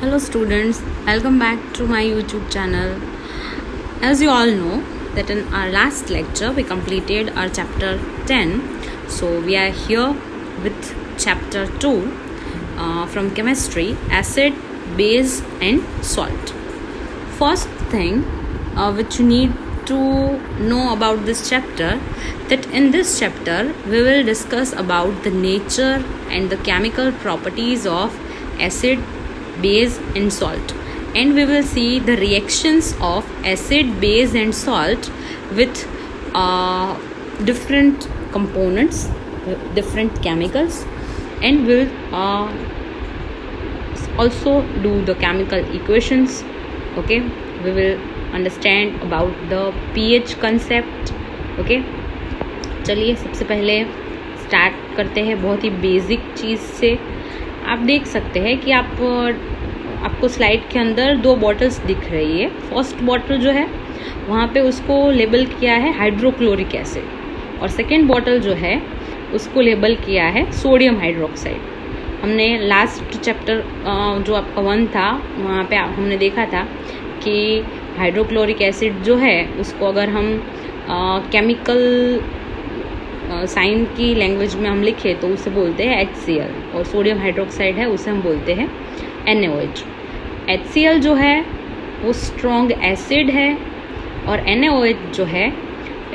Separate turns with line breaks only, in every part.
Hello students, welcome back to my YouTube channel. As you all know that in our last lecture we completed our chapter 10. So we are here with chapter 2 from chemistry, acid, base and salt. First thing which you need to know about this chapter, that in this chapter we will discuss about the nature and the chemical properties of acid, base and salt, and we will see the reactions of acid, base and salt with different components, different chemicals, and we'll also do the chemical equations. Okay, we will understand about the pH concept. Okay, चलिए सबसे पहले start करते हैं बहुत ही basic चीज़ से. आप देख सकते हैं कि आपको स्लाइड के अंदर दो बॉटल्स दिख रही है. फर्स्ट बॉटल जो है वहाँ पे उसको लेबल किया है हाइड्रोक्लोरिक एसिड, और सेकेंड बॉटल जो है उसको लेबल किया है सोडियम हाइड्रोक्साइड. हमने लास्ट चैप्टर जो आपका 1 था वहाँ पे हमने देखा था कि हाइड्रोक्लोरिक एसिड जो है उसको अगर हम केमिकल साइन की लैंग्वेज में हम लिखे तो उसे बोलते हैं HCl, और सोडियम हाइड्रोक्साइड है उसे हम बोलते हैं NaOH. HCl जो है वो स्ट्रॉन्ग एसिड है और NaOH जो है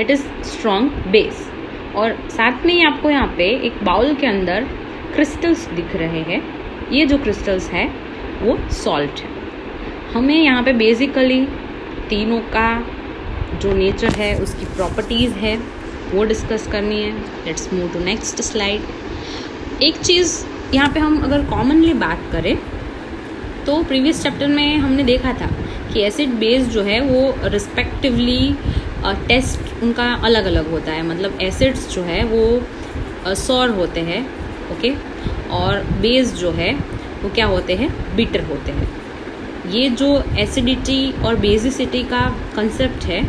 इट इज़ स्ट्रॉन्ग बेस. और साथ में ही आपको यहाँ पे एक बाउल के अंदर क्रिस्टल्स दिख रहे हैं. ये जो क्रिस्टल्स है वो सॉल्ट है. हमें यहाँ पे बेसिकली तीनों का जो नेचर है उसकी प्रॉपर्टीज़ है वो डिस्कस करनी है. Let's move to next slide. एक चीज़ यहाँ पे हम अगर कॉमनली बात करें तो प्रीवियस चैप्टर में हमने देखा था कि एसिड बेस जो है वो रिस्पेक्टिवली टेस्ट उनका अलग अलग होता है. मतलब एसिड्स जो है वो सॉर होते हैं, ओके, और बेस जो है वो क्या होते हैं, बिटर होते हैं. ये जो एसिडिटी और बेसिसिटी का कंसेप्ट है,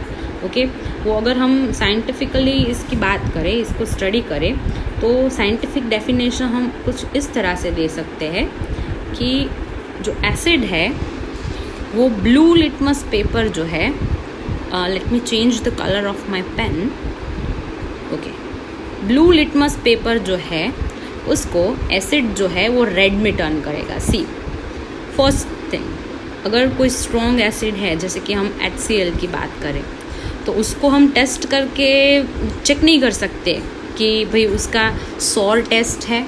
ओके, वो अगर हम साइंटिफिकली इसकी बात करें, इसको स्टडी करें, तो साइंटिफिक डेफिनेशन हम कुछ इस तरह से दे सकते हैं कि जो एसिड है वो ब्लू लिटमस पेपर जो है, let me change the colour of my pen. Okay, blue litmus paper जो है उसको एसिड जो है वो रेड में टर्न करेगा. सी, फर्स्ट थिंग, अगर कोई स्ट्रॉन्ग एसिड है जैसे कि हम HCl की बात करें तो उसको हम टेस्ट करके चेक नहीं कर सकते कि भाई उसका सॉर टेस्ट है,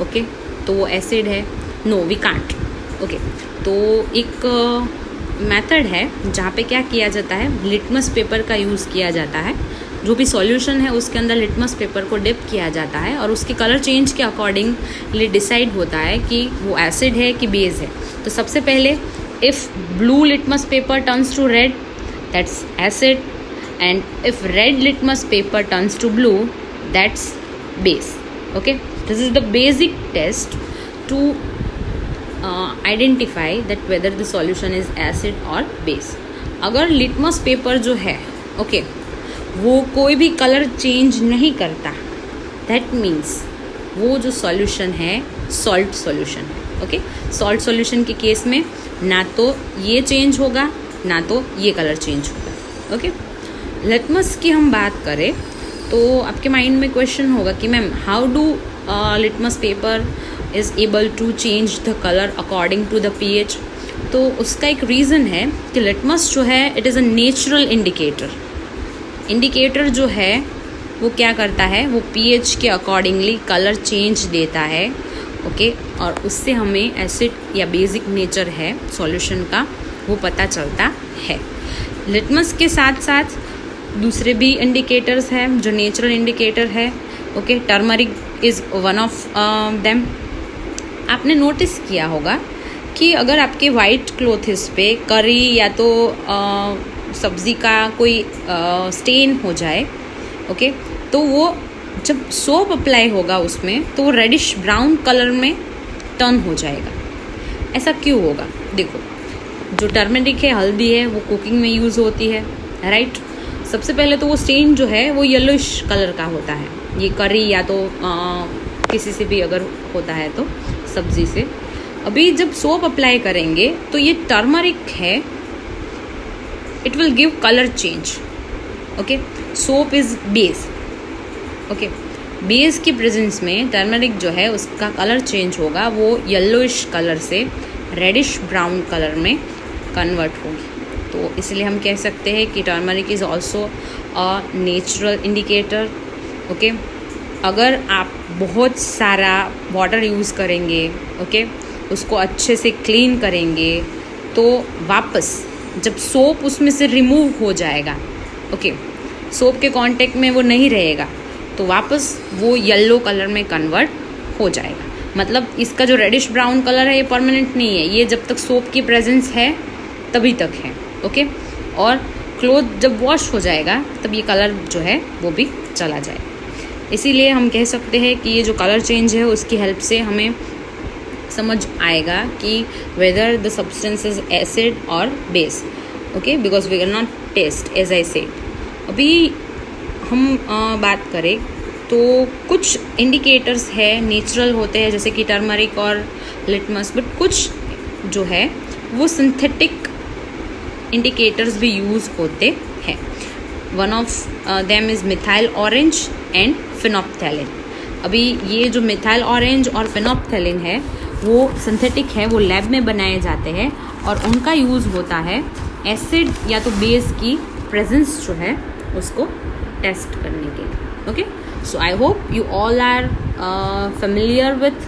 ओके, तो वो एसिड है. No, we can't. ओके, तो एक मेथड है जहाँ पे क्या किया जाता है, लिटमस पेपर का यूज़ किया जाता है. जो भी सॉल्यूशन है उसके अंदर लिटमस पेपर को डिप किया जाता है और उसके कलर चेंज के अकॉर्डिंगली डिसाइड होता है कि वो एसिड है कि बेस है. तो सबसे पहले if blue litmus paper turns to red, that's acid, and if red litmus paper turns to blue, that's base. Okay, this is the basic test to identify that whether the solution is acid or base. अगर litmus paper जो है, okay, वो कोई भी colour change नहीं करता, that means वो जो सॉल्यूशन है सॉल्ट सॉल्यूशन है. ओके, सॉल्ट सॉल्यूशन के केस में ना तो ये चेंज होगा ना तो ये कलर चेंज होगा. ओके, लिटमस की हम बात करें तो आपके माइंड में क्वेश्चन होगा कि ma'am how do litmus paper is able to change the colour according to the pH. तो उसका एक रीज़न है कि लिटमस जो है it is a natural indicator जो है वो क्या करता है, वो पीएच के अकॉर्डिंगली कलर चेंज देता है. ओके, और उससे हमें एसिड या बेसिक नेचर है सॉल्यूशन का वो पता चलता है. लिटमस के साथ साथ दूसरे भी इंडिकेटर्स हैं जो नेचुरल इंडिकेटर है. Okay, turmeric is one of them. आपने नोटिस किया होगा कि अगर आपके वाइट क्लोथ्स पे करी या तो सब्ज़ी का कोई स्टेन हो जाए, ओके, तो वो जब सोप अप्लाई होगा उसमें तो वो रेडिश ब्राउन कलर में टर्न हो जाएगा. ऐसा क्यों होगा? देखो, जो टर्मरिक है, हल्दी है, वो कुकिंग में यूज़ होती है, राइट. सबसे पहले तो वो स्टेन जो है वो येलोइश कलर का होता है. ये करी या तो किसी से भी अगर होता है तो सब्ज़ी से, अभी जब सोप अप्लाई करेंगे तो ये टर्मरिक है, it will give colour change. Okay, soap is base. Okay, base की प्रेजेंस में टर्मरिक जो है उसका कलर चेंज होगा, वो येलोइश कलर से रेडिश ब्राउन कलर में कन्वर्ट होगी। तो इसलिए हम कह सकते हैं कि turmeric is also a natural indicator. Okay, अगर आप बहुत सारा वाटर यूज़ करेंगे, ओके, उसको अच्छे से क्लीन करेंगे, तो वापस जब सोप उसमें से रिमूव हो जाएगा, ओके, सोप के कांटेक्ट में वो नहीं रहेगा, तो वापस वो येलो कलर में कन्वर्ट हो जाएगा। मतलब इसका जो रेडिश ब्राउन कलर है ये परमानेंट नहीं है, ये जब तक सोप की प्रेजेंस है तभी तक है। ओके, और क्लोथ जब वॉश हो जाएगा तब ये कलर जो है वो भी चला जाएगा। इसीलिए हम कह सकते हैं कि ये जो कलर चेंज है उसकी हेल्प से हमें समझ आएगा कि whether the substance is acid और base. Okay, because we can not test as I said. अभी हम बात करें तो कुछ इंडिकेटर्स है नेचुरल होते हैं, जैसे कि टर्मरिक और लिटमस, बट कुछ जो है वो सिंथेटिक इंडिकेटर्स भी यूज़ होते हैं। One of them is methyl orange and phenolphthalein. अभी ये जो मिथाइल ऑरेंज और फिनोप्थैलिन है वो सिंथेटिक है, वो लैब में बनाए जाते हैं और उनका यूज़ होता है एसिड या तो बेस की प्रेजेंस जो है उसको टेस्ट करने के लिए। Okay, so I hope you all are familiar with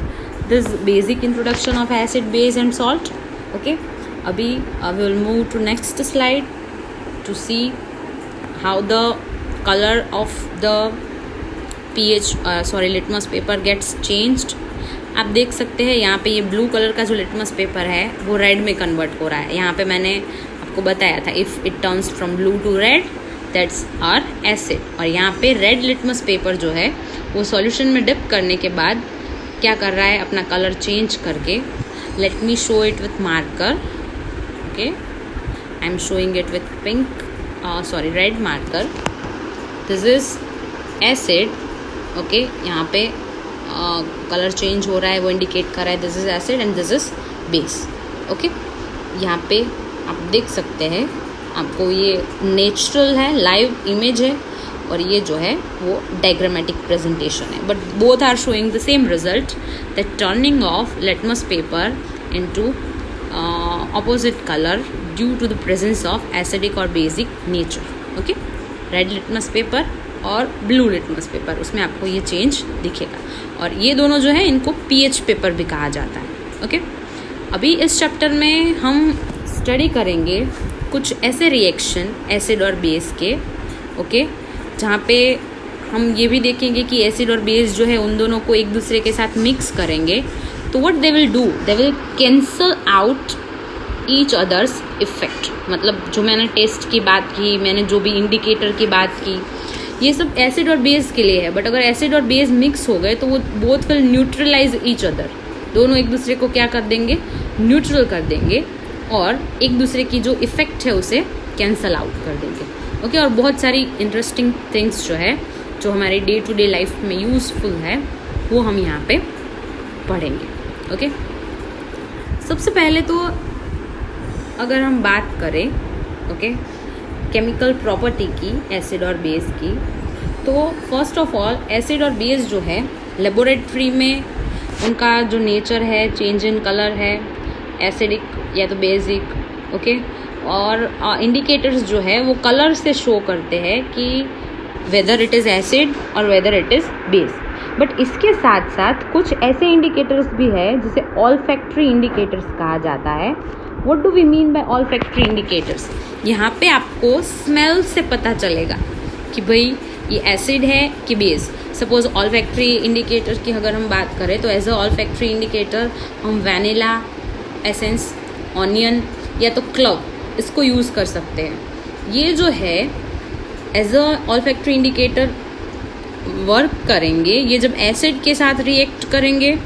this basic introduction of acid, base and salt. Okay, abhi we will move to next slide to see how the color of the litmus paper gets changed. आप देख सकते हैं यहाँ पे ये blue colour का जो litmus paper है वो रेड में कन्वर्ट हो रहा है। यहाँ पे मैंने आपको बताया था if it turns from blue to red that's are acid. और यहाँ पे रेड लिटमस पेपर जो है वो सॉल्यूशन में डिप करने के बाद क्या कर रहा है, अपना कलर चेंज करके, let me show it with marker. Okay, I am showing it with pink red marker. This is acid. Okay, यहाँ पे कलर चेंज हो रहा है, वो इंडिकेट कर रहा है this is acid and this is base. Okay, यहाँ पे आप देख सकते हैं, आपको ये नेचुरल है, लाइव इमेज है, और ये जो है वो डायग्रामेटिक प्रेजेंटेशन है, but both are showing the same result, that turning of litmus paper into opposite colour due to the presence of acidic और basic nature. Okay, red litmus paper और blue litmus paper, उसमें आपको ये change दिखेगा। और ये दोनों जो है इनको पीएच पेपर भी कहा जाता है। ओके, अभी इस चैप्टर में हम स्टडी करेंगे कुछ ऐसे रिएक्शन एसिड और बेस के, ओके, जहाँ पे हम ये भी देखेंगे कि एसिड और बेस जो है उन दोनों को एक दूसरे के साथ मिक्स करेंगे, तो what they will do, they will cancel out each others effect. मतलब जो मैंने टेस्ट की बात की, मैंने जो भी इंडिकेटर की बात की, ये सब एसिड और बेस के लिए है, बट अगर एसिड और बेस मिक्स हो गए तो वो both will neutralise each other. दोनों एक दूसरे को क्या कर देंगे, न्यूट्रल कर देंगे, और एक दूसरे की जो इफ़ेक्ट है उसे कैंसल आउट कर देंगे। ओके, और बहुत सारी इंटरेस्टिंग थिंग्स जो है जो हमारे डे टू डे लाइफ में यूज़फुल है वो हम यहाँ पे पढ़ेंगे। ओके, सबसे पहले तो अगर हम बात करें ओके केमिकल प्रॉपर्टी की एसिड और बेस की, तो फर्स्ट ऑफ ऑल एसिड और बेस जो है लेबोरेटरी में उनका जो नेचर है, चेंज इन कलर है, एसिडिक या तो बेसिक। ओके, और इंडिकेटर्स जो है वो कलर से शो करते हैं कि वेदर इट इज़ एसिड और weather it is base. But इसके साथ साथ कुछ ऐसे इंडिकेटर्स भी है जिसे ऑल्फैक्टरी इंडिकेटर्स कहा जाता है। What do we mean by olfactory indicators? यहाँ पे आपको स्मेल से पता चलेगा कि भाई ये एसिड है कि बेस। सपोज ऑल्फैक्टरी इंडिकेटर की अगर हम बात करें तो एज अ ऑल्फैक्टरी इंडिकेटर हम वैनिला एसेंस, ऑनियन या तो क्लव इसको यूज़ कर सकते हैं। ये जो है as a olfactory indicator work करेंगे। ये जब एसिड के साथ रिएक्ट करेंगे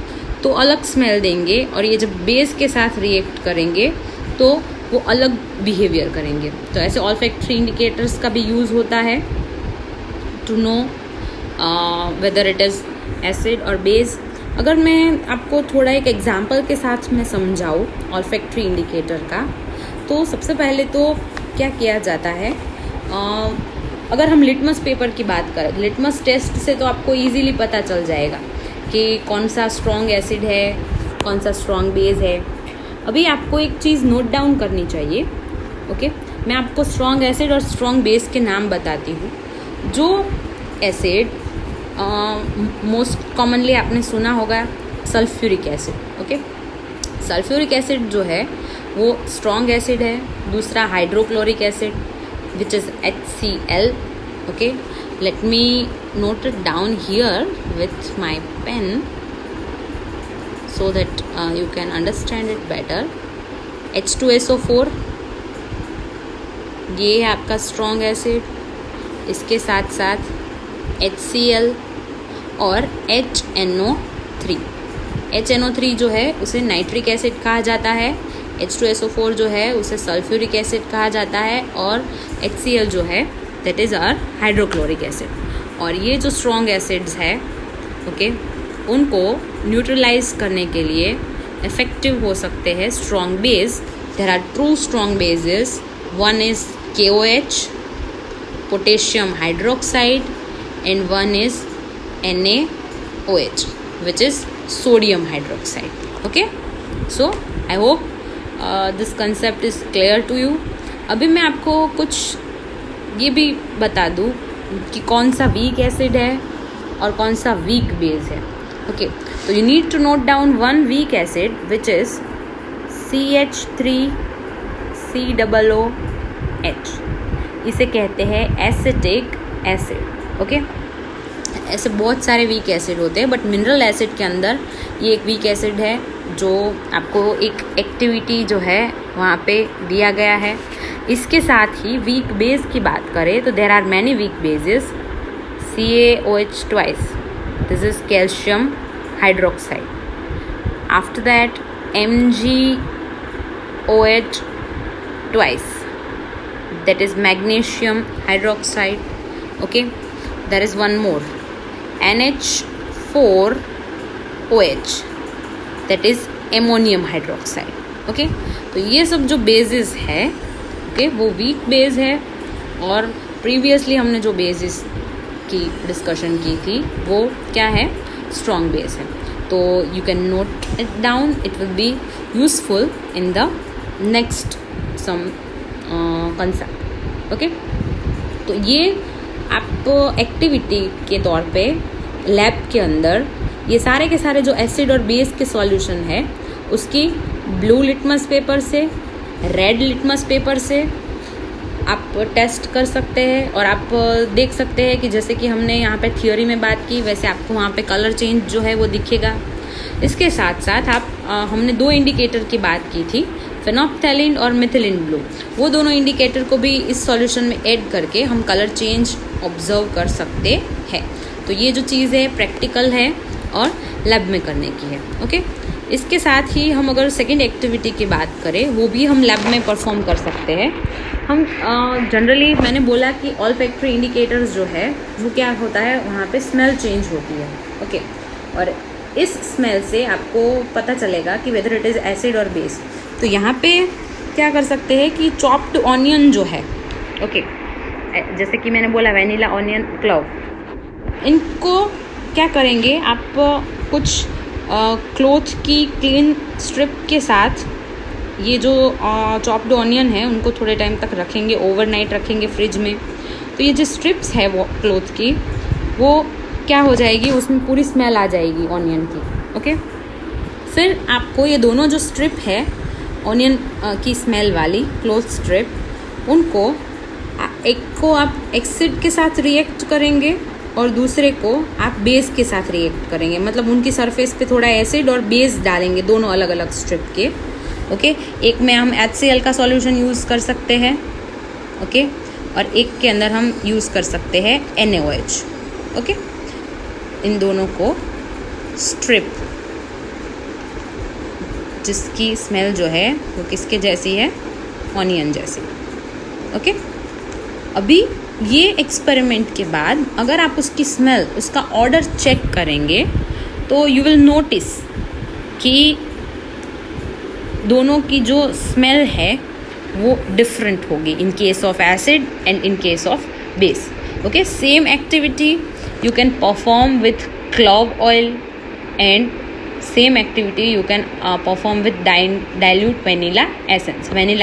तो अलग स्मेल देंगे, और ये जब बेस के साथ रिएक्ट करेंगे तो वो अलग बिहेवियर करेंगे। तो ऐसे ऑल्फैक्टरी इंडिकेटर्स का भी यूज़ होता है to know whether it is acid और बेस। अगर मैं आपको थोड़ा एक एग्जांपल के साथ मैं समझाऊँ ऑल्फैक्टरी इंडिकेटर का, तो सबसे पहले तो क्या किया जाता है, अगर हम लिटमस पेपर की बात करें, लिटमस टेस्ट से तो आपको इजीली पता चल जाएगा कि कौन सा स्ट्रॉन्ग एसिड है, कौन सा स्ट्रॉन्ग बेस है। अभी आपको एक चीज़ नोट डाउन करनी चाहिए, ओके। मैं आपको स्ट्रॉन्ग एसिड और स्ट्रॉन्ग बेस के नाम बताती हूँ। जो एसिड मोस्ट कॉमनली आपने सुना होगा sulphuric acid, okay. Sulphuric acid जो है वो स्ट्रॉन्ग एसिड है। दूसरा hydrochloric acid which is HCl, okay. Let me note it down here with my pen so that you can understand it better. H2SO4 ये है आपका स्ट्रॉन्ग एसिड। इसके साथ साथ HCl और HNO3। HNO3 जो है उसे नाइट्रिक एसिड कहा जाता है, H2SO4 जो है उसे सल्फ्यूरिक एसिड कहा जाता है, और HCl जो है that is our hydrochloric acid. और ये जो स्ट्रॉन्ग एसिड्स है, ओके, उनको न्यूट्रलाइज करने के लिए इफेक्टिव हो सकते हैं strong base. There are two strong bases, one is KOH potassium hydroxide and one is NaOH which is sodium hydroxide, okay. So I hope this concept is clear to you. अभी मैं आपको कुछ ये भी बता दूँ कि कौन सा वीक एसिड है और कौन सा वीक बेस है, ओके। तो you need to note down one weak acid which is CH3COOH। इसे कहते हैं एसिटिक एसिड, ओके। ऐसे बहुत सारे वीक एसिड होते हैं, बट मिनरल एसिड के अंदर ये एक वीक एसिड है जो आपको एक एक्टिविटी जो है वहाँ पे दिया गया है। इसके साथ ही वीक बेस की बात करें तो there are many weak bases. CaOH twice, this is calcium hydroxide. After that MgOH twice, that is magnesium hydroxide, okay. There is one more, NH4OH, that is ammonium hydroxide, okay. तो ये सब जो basis है, okay, वो week base है। और previously हमने जो बेसिस की डिस्कशन की थी वो क्या है, स्ट्रॉन्ग बेस है। तो you can note it down, it will be useful in the next sum concept, okay. तो ये आप एक्टिविटी के तौर पे लैब के अंदर ये सारे के सारे जो एसिड और बेस के सॉल्यूशन है उसकी ब्लू लिटमस पेपर से, रेड लिटमस पेपर से आप टेस्ट कर सकते हैं। और आप देख सकते हैं कि जैसे कि हमने यहाँ पे थियोरी में बात की, वैसे आपको वहाँ पे कलर चेंज जो है वो दिखेगा। इसके साथ साथ आप हमने दो इंडिकेटर की बात की थी, फेनोप्थैलिन और मिथिलिन ब्लू। वो दोनों इंडिकेटर को भी इस सॉल्यूशन में ऐड करके हम कलर चेंज ऑब्जर्व कर सकते हैं। तो ये जो चीज़ है प्रैक्टिकल है और लैब में करने की है, ओके। इसके साथ ही हम अगर सेकेंड एक्टिविटी की बात करें, वो भी हम लैब में परफॉर्म कर सकते हैं। हम जनरली मैंने बोला कि ऑल्फैक्टरी इंडिकेटर्स जो है वो क्या होता है, वहाँ पे स्मेल चेंज होती है, ओके। और इस स्मेल से आपको पता चलेगा कि वेदर इट इज़ एसिड और बेस। तो यहाँ पे क्या कर सकते हैं कि चॉप्ड ऑनियन जो है, ओके, जैसे कि मैंने बोला वैनिला, ऑनियन, क्लोव, इनको क्या करेंगे आप कुछ क्लॉथ की क्लीन स्ट्रिप के साथ ये जो चॉप्ड ऑनियन है उनको थोड़े टाइम तक रखेंगे, ओवरनाइट रखेंगे फ्रिज में। तो ये जो स्ट्रिप्स है वो क्लॉथ की, वो क्या हो जाएगी, उसमें पूरी स्मेल आ जाएगी ऑनियन की, ओके। फिर आपको ये दोनों जो स्ट्रिप है ऑनियन की स्मेल वाली क्लॉथ स्ट्रिप, उनको एक को आप एसिड के साथ रिएक्ट करेंगे और दूसरे को आप बेस के साथ रिएक्ट करेंगे। मतलब उनकी सरफेस पे थोड़ा एसिड और बेस डालेंगे, दोनों अलग अलग स्ट्रिप के, ओके। एक में हम HCl का सॉल्यूशन यूज़ कर सकते हैं, ओके, और एक के अंदर हम यूज़ कर सकते हैं NaOH, ओके। इन दोनों को स्ट्रिप जिसकी स्मेल जो है वो किसके जैसी है, ऑनियन जैसी, ओके। अभी ये एक्सपेरिमेंट के बाद अगर आप उसकी स्मेल, उसका ऑर्डर चेक करेंगे तो यू विल नोटिस कि दोनों की जो स्मेल है वो डिफरेंट होगी in case of acid and in case of base. Okay, same activity you can perform with clove oil and same activity you can perform with dilute vanilla essence. Vanilla